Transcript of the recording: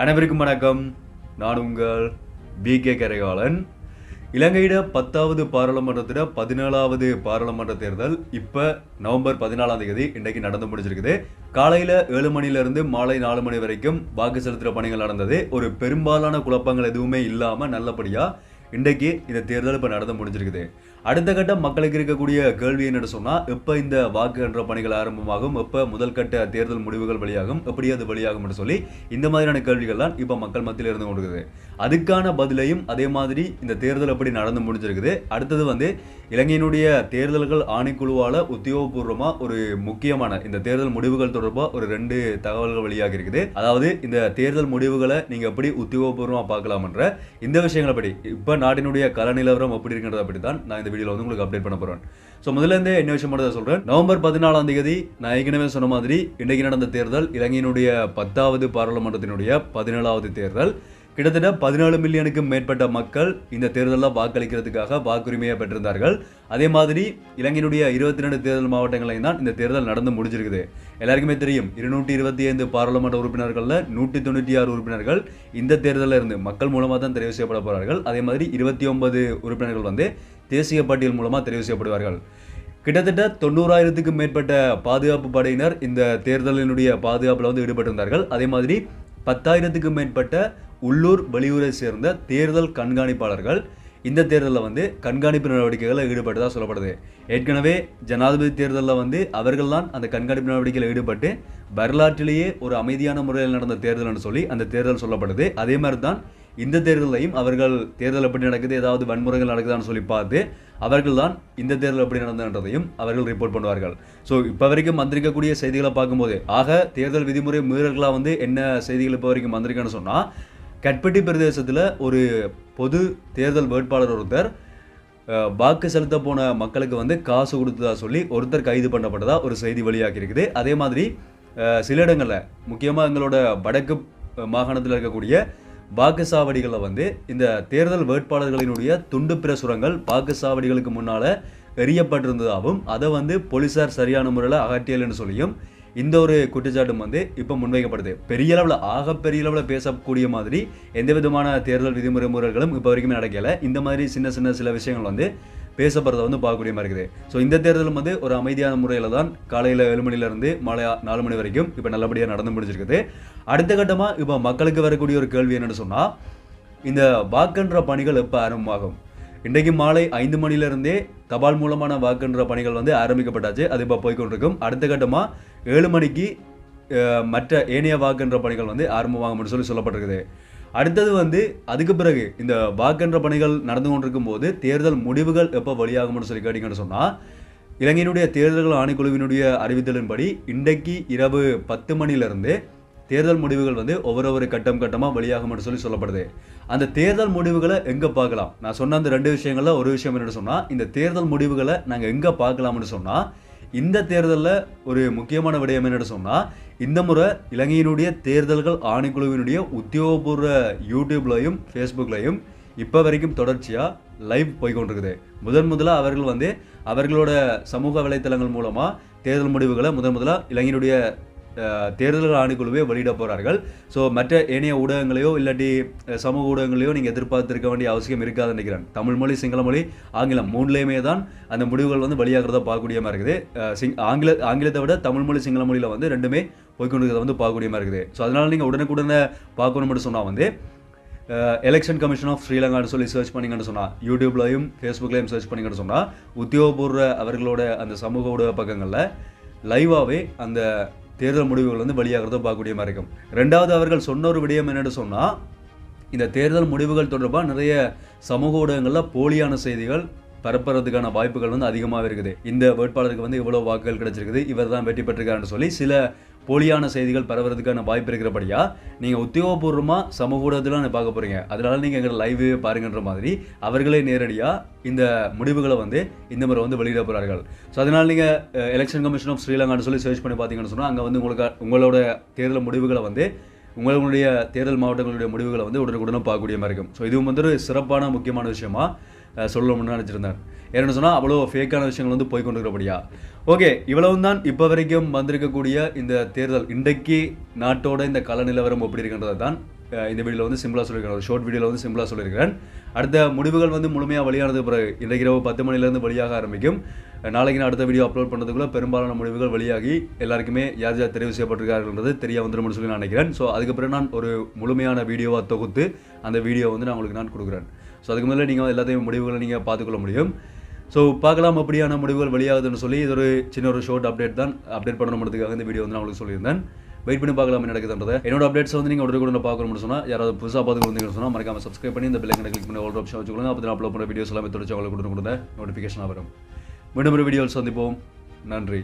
அனைவருக்கும் வணக்கம். நான் உங்கள் BK கரைகாலன். இலங்கையிட 10வது பாராளுமன்றத்திட 17வது பாராளுமன்ற தேர்தல் இப்போ நவம்பர் 14ஆம் தேதி இன்றைக்கு நடந்து முடிஞ்சிருக்குது. காலையில் 7 மணிலேருந்து மாலை 4 மணி வரைக்கும் வாக்கு செலுத்துகிற பணிகள் நடந்தது. ஒரு பெரும்பாலான குழப்பங்கள் எதுவுமே இல்லாமல் நல்லபடியாக இன்றைக்கு இந்த தேர்தல் இப்போ நடந்து முடிஞ்சிருக்குது. அடுத்த கட்டம் மக்களுக்கு இருக்கக்கூடிய கேள்வி என்னன்னு சொன்னால், எப்போ இந்த வாக்கு என்ற பணிகள் ஆரம்பமாகும், எப்போ முதல் கட்ட தேர்தல் முடிவுகள் வெளியாகும், எப்படி அது வெளியாகும் சொல்லி இந்த மாதிரியான கேள்விகள்லாம் இப்போ மக்கள் மத்தியில் இருந்து கொண்டிருக்குது. அதுக்கான பதிலையும் அதே மாதிரி இந்த தேர்தல் எப்படி நடந்து முடிஞ்சிருக்குது. அடுத்தது இலங்கையினுடைய தேர்தல்கள் ஆணைக்குழுவால் உத்தியோகபூர்வமாக ஒரு முக்கியமான இந்த தேர்தல் முடிவுகள் தொடர்பாக ஒரு 2 தகவல்கள் வெளியாகி இருக்குது. அதாவது இந்த தேர்தல் முடிவுகளை நீங்கள் எப்படி உத்தியோகபூர்வமாக பார்க்கலாம்ன்ற இந்த விஷயங்களை படி இப்போ நாட்டினுடைய கல நிலவரம் எப்படி இருக்கின்றது அப்படி தான் நான் இந்த வீடியோவில் உங்களுக்கு அப்டேட் பண்ண போகிறேன். ஸோ முதலேருந்தே என்ன விஷயம் மட்டும் சொல்கிறேன். நவம்பர் 14ஆம் தேதி நான் ஏற்கனவே சொன்ன மாதிரி இன்றைக்கு நடந்த தேர்தல் இலங்கையினுடைய 10வது பாராளுமன்றத்தினுடைய 17வது தேர்தல். கிட்டத்தட்ட 17 மில்லியனுக்கும் மேற்பட்ட மக்கள் இந்த தேர்தலில் வாக்களிக்கிறதுக்காக வாக்குரிமையை பெற்றிருந்தார்கள். அதே மாதிரி இலங்கையினுடைய 22 தேர்தல் மாவட்டங்களையும் தான் இந்த தேர்தல் நடந்து முடிஞ்சிருக்குது. எல்லாருக்குமே தெரியும், 225 பாராளுமன்ற உறுப்பினர்களில் 196 உறுப்பினர்கள் இந்த தேர்தலில் இருந்து மக்கள் மூலமாக தான் தெரிவு செய்யப்பட போகிறார்கள். அதே மாதிரி 29 உறுப்பினர்கள் தேசிய பட்டியல் மூலமாக தெரிவு செய்யப்படுவார்கள். கிட்டத்தட்ட 90,000க்கும் மேற்பட்ட பாதுகாப்பு படையினர் இந்த தேர்தலினுடைய பாதுகாப்பில் ஈடுபட்டிருந்தார்கள். அதே மாதிரி 10,000க்கும் மேற்பட்ட உள்ளூர் வெளியூரை சேர்ந்த தேர்தல் கண்காணிப்பாளர்கள் இந்த தேர்தலில் கண்காணிப்பு நடவடிக்கைகளில் ஈடுபட்டதாக சொல்லப்படுது. ஏற்கனவே ஜனாதிபதி தேர்தலில் அவர்கள் தான் அந்த கண்காணிப்பு நடவடிக்கையில் ஈடுபட்டு வரலாற்றிலேயே ஒரு அமைதியான முறையில் நடந்த தேர்தல்னு சொல்லி அந்த தேர்தல் சொல்லப்படுது. அதே மாதிரி தான் இந்த தேர்தலையும் அவர்கள் தேர்தல் எப்படி நடக்குது, ஏதாவது வன்முறைகள் நடக்குதான்னு சொல்லி பார்த்து அவர்கள் தான் இந்த தேர்தல் எப்படி நடந்ததுன்றதையும் அவர்கள் ரிப்போர்ட் பண்ணுவார்கள். ஸோ இப்போ வரைக்கும் வந்திருக்கக்கூடிய செய்திகளை பார்க்கும்போது தேர்தல் விதிமுறை மீறல்களாக என்ன செய்திகள் இப்போ வரைக்கும் வந்திருக்குன்னு சொன்னால், கட்பட்டி பிரதேசத்தில் ஒரு பொது தேர்தல் வேட்பாளர் ஒருத்தர் வாக்கு செலுத்த போன மக்களுக்கு காசு கொடுத்ததா சொல்லி ஒருத்தர் கைது பண்ணப்பட்டதா ஒரு செய்தி வெளியாகி இருக்குது. அதே மாதிரி சில இடங்களில் முக்கியமாக எங்களோட வடக்கு மாகாணத்தில் இருக்கக்கூடிய வாக்குச்சாவடிகளில் இந்த தேர்தல் வேட்பாளர்களினுடைய துண்டு பிரசுரங்கள் வாக்குச்சாவடிகளுக்கு முன்னால் எரியப்பட்டிருந்ததாகவும் அதை போலீஸார் சரியான முறையில் அகற்றியல்னு சொல்லியும் இந்த ஒரு குற்றச்சாட்டும் இப்போ முன்வைக்கப்படுது. பெரிய அளவில் பேசக்கூடிய மாதிரி எந்த விதமான தேர்தல் விதிமுறை முறைகளும் இப்போ வரைக்குமே நடக்கலை. இந்த மாதிரி சின்ன சில விஷயங்கள் பேசப்படுறதை பார்க்கக்கூடிய மாதிரி இருக்குது. ஸோ இந்த தேர்தலும் ஒரு அமைதியான முறையில் தான் காலையில் 7 மணிலேருந்து மாலை 4 மணி வரைக்கும் இப்போ நல்லபடியாக நடந்து முடிஞ்சிருக்குது. அடுத்த கட்டமாக இப்போ மக்களுக்கு வரக்கூடிய ஒரு கேள்வி என்னென்னு சொன்னால், இந்த வாக்குன்ற பணிகள் எப்போ ஆரம்பமாகும்? இன்றைக்கு மாலை 5 மணிலேருந்தே தபால் மூலமான வாக்குன்ற பணிகள் ஆரம்பிக்கப்பட்டாச்சு. அது இப்போ போய்கொண்டிருக்கும். அடுத்த கட்டமாக 7 மணிக்கு மற்ற ஏனைய வாக்குன்ற பணிகள் ஆரம்பமாகும்னு சொல்லப்பட்டிருக்குது. அடுத்தது அதுக்கு பிறகு இந்த வாக்குன்ற பணிகள் நடந்து கொண்டிருக்கும் போது தேர்தல் முடிவுகள் எப்போ வெளியாகும்னு சொல்லி கேட்டீங்கன்னு சொன்னால், இலங்கையினுடைய தேர்தல்கள் ஆணைக்குழுவினுடைய அறிவித்தலின்படி இன்றைக்கு இரவு 10 மணிலேருந்து தேர்தல் முடிவுகள் ஒவ்வொரு கட்டமாக வெளியாகும்னு சொல்லப்படுது. அந்த தேர்தல் முடிவுகளை எங்கே பார்க்கலாம்? நான் சொன்ன அந்த 2 விஷயங்களில் ஒரு விஷயம் என்னென்னு சொன்னால், இந்த தேர்தல் முடிவுகளை நாங்கள் எங்கே பார்க்கலாம்னு சொன்னால், இந்த தேர்தலில் ஒரு முக்கியமான விடயம் என்னென்னு சொன்னால், இந்த முறை இலங்கையினுடைய தேர்தல்கள் ஆணைக்குழுவினுடைய உத்தியோகபூர்வ யூடியூப்லையும் ஃபேஸ்புக்லையும் இப்போ வரைக்கும் தொடர்ச்சியாக லைவ் போய்கொண்டிருக்குது. முதலாக அவர்கள் அவர்களோட சமூக வலைத்தளங்கள் மூலமாக தேர்தல் முடிவுகளை முதலாக இலங்கையினுடைய தேர்தல் ஆணைக்குழுவே வெளியிட போகிறார்கள். ஸோ மற்ற ஏனைய ஊடகங்களையோ இல்லாட்டி சமூக ஊடகங்களையோ நீங்கள் எதிர்பார்த்திருக்க வேண்டிய அவசியம் இருக்காதுன்னு நினைக்கிறேன். தமிழ் மொழி, சிங்கள மொழி, ஆங்கிலம் 3லேயுமே தான் அந்த முடிவுகள் வெளியாகிறத பார்க்கக்கூடிய மாதிரி இருக்குது. ஆங்கிலத்தை விட தமிழ் மொழி, சிங்கள மொழியில் 2மே போய்கொண்டிருக்கிறத பார்க்கக்கூடிய மாதிரி இருக்குது. ஸோ அதனால் நீங்கள் உடனுக்குடனே பார்க்கணும்னு சொன்னால் எலெக்ஷன் கமிஷன் ஆஃப் ஸ்ரீலங்கான்னு சொல்லி சர்ச் பண்ணிங்கன்னு சொன்னால், யூடியூப்லையும் ஃபேஸ்புக்லையும் சர்ச் பண்ணிங்கன்னு சொன்னால் உத்தியோகபூர்வ அவர்களோட அந்த சமூக ஊடக பக்கங்களில் லைவாகவே அந்த தேர்தல் முடிவுகள் வெளியாகிறத பார்க்கக்கூடிய மாதிரி இருக்கும். 2வது அவர்கள் சொன்ன ஒரு விடயம் என்னென்னு சொன்னால், இந்த தேர்தல் முடிவுகள் தொடர்பாக நிறைய சமூக ஊடகங்களில் போலியான செய்திகள் பரப்புறதுக்கான வாய்ப்புகள் அதிகமாக இருக்குது. இந்த வேட்பாளருக்கு இவ்வளோ வாக்குகள் கிடைச்சிருக்குது, இவர் தான் வெற்றி பெற்றிருக்காருன்னு சொல்லி சில போலியான செய்திகள் பரவுறதுக்கான வாய்ப்பு இருக்கிறபடியா நீங்கள் உத்தியோகபூர்வமாக சமூக ஊடகத்தில் பார்க்க போகிறீங்க. அதனால நீங்கள் எங்கள் லைவ் பாருங்கன்ற மாதிரி அவர்களே நேரடியாக இந்த முடிவுகளை இந்த முறை வெளியிட போகிறார்கள். ஸோ அதனால் நீங்கள் எலெக்ஷன் கமிஷன் ஆஃப் ஸ்ரீலங்கான்னு சொல்லி சர்ச் பண்ணி பார்த்தீங்கன்னு சொன்னால், அங்கே உங்களோட தேர்தல் முடிவுகளை உங்களுடைய தேர்தல் மாவட்டங்களுடைய முடிவுகளை உடனுக்குடனே பார்க்கக்கூடிய மாதிரி இருக்கும். ஸோ இதுவும் ஒரு சிறப்பான முக்கியமான விஷயமா சொல்லணும்னு நினச்சிருந்தார். ஏன்னு சொன்னால் அவ்வளோ ஃபேக்கான விஷயங்கள் போய்கொண்டிருக்கிறபடியா. ஓகே, இவ்வளவு தான் இப்போ வரைக்கும் வந்திருக்கக்கூடிய இந்த தேர்தல். இன்றைக்கு நாட்டோட இந்த கள நிலவரம் எப்படி இருக்கின்றதை தான் இந்த வீடியோவில் வந்து சிம்பிளாக சொல்லியிருக்கிறேன், ஷார்ட் வீடியோவில் வந்து சிம்பிளாக சொல்லியிருக்கிறேன். அடுத்த முடிவுகள் வந்து முழுமையாக வெளியானது பிறகு இன்றைக்கு இரவு 10 மணிலேருந்து வெளியாக ஆரம்பிக்கும். நாளைக்கு நான் அடுத்த வீடியோ அப்லோட் பண்ணுறதுக்குள்ள பெரும்பாலான முடிவுகள் வெளியாகி எல்லாருக்குமே யார் யார் தெரிவு செய்யப்பட்டிருக்காருன்றது தெரிய வந்துடும் சொல்லி நான் நினைக்கிறேன். ஸோ அதுக்கப்புறம் நான் ஒரு முழுமையான வீடியோவாக தொகுத்து அந்த வீடியோ வந்து நான் உங்களுக்கு நான் கொடுக்குறேன். ஸோ அதுக்கு மேலே நீங்கள் எல்லாத்தையும் முடிவுகளை நீங்கள் பார்த்துக்கொள்ள முடியும். ஸோ பார்க்கலாம் அப்படியான முடிவுகள் வெளியாகுதுன்னு சொல்லி இது ஒரு சின்ன ஒரு ஷார்ட் அப்டேட் தான், அப்டேட் பண்ணணுன்றதுக்காக இந்த வீடியோ வந்து நான் உங்களுக்கு சொல்லியிருந்தேன். வெயிட் பண்ணி பார்க்கலாம் என்ன நடக்குதுன்றதை. என்னோட அப்டேட்ஸ் வந்து நீங்கள் உடனே பார்க்கணும்னு சொன்னால் யாராவது புதுசாக பார்த்து வந்தீங்கன்னு சொன்னால் மறக்காம சப்ஸ்கிரைப் பண்ணி இந்த பெல் ஐக்கனை கிளிக் பண்ணி ஆல் ஆப்ஷன் வச்சுக்கோங்க. அப்போ தான் அப்லோட் பண்ணுற வீடியோஸ் எல்லாமே தொடர்ச்சி அவங்களுக்கு கொடுத்த நோட்டிஃபிகேஷன் வரும். மீண்டும் ஒரு வீடியோவில் சந்திப்போம். நன்றி.